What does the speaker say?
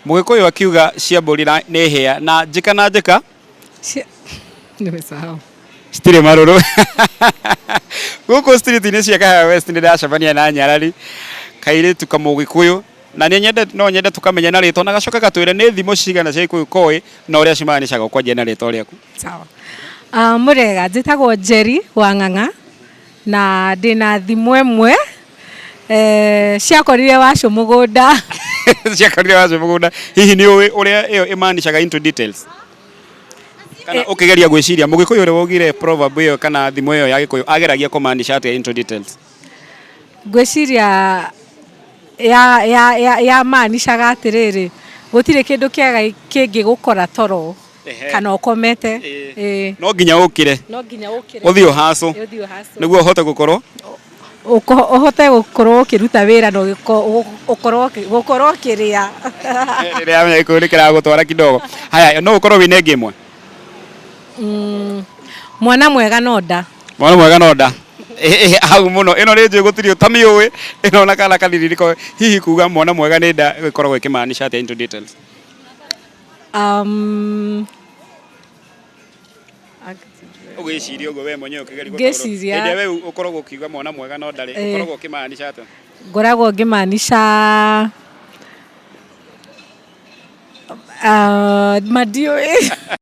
Mugikuyu akiuga cia mburi nĩ hĩa na njĩka na njĩka nimesahau citirĩ marũrũ. Gũkũ street-inĩ cia Kayole West nĩ ndĩracemania na nyarari kairĩtu kamũgĩkũyũ na no nyende tũkamenya na rĩtwa na gacoka gatwĩre nĩ thimo cigana cia Gĩkũyũ koĩ na ũrĩa cimaanishaga ũkwanjia na rĩtwa rĩaku. Sawa. Mũrega njĩtagwo Njeri wa Ng'ang'a na ndĩna thimo ĩmwe ciakorire Wacũ mũgũnda. Ciakorire Wacũ mũgũnda. Hihi nĩ ũĩ ũrĩa ĩyo ĩmaanishaga into details? Kana ũkĩgeria gwĩciria Mũgĩkũyũ ũrĩa wogire proverb ĩyo kana thimo ĩyo ya Gĩkũyũ ageragia kũmaanisha atĩa into details? Ngwĩciria ya maanishaga atĩrĩrĩ gũtirĩ kĩndũ kĩega kĩngĩgũkora toro kana ũkomete. No nginya ũkire. Ũthiĩ ũhacũ nĩguo ũhote gũkorwo ũkĩruta wĩra na gũkorwo ũkĩrĩa. Rĩrĩa Gĩkũyũ nĩkĩragũtwara kidogo. Haya, no ũkorwo wĩna ĩngĩ ĩmwe? Mwana mwega no nda. Mwana mwega no nda. Hau mũno ĩno nĩ njũĩ gũtirĩ ũtamĩũĩ ĩno na kana kanithirinĩ hihi kuga mwana mwega nĩ nda gĩkoragwo ĩkĩmaanisha atĩa into details? Ũgĩciria ũguo we mwenyewe ũkĩgeria ngĩciria hĩndĩ ĩyo we ũkoragwo ũkiuga mwana mwega no ndarĩ ũkoragwo ũkĩmaanisha atĩa? Ngoragwo ngĩmaanisha madiũĩ.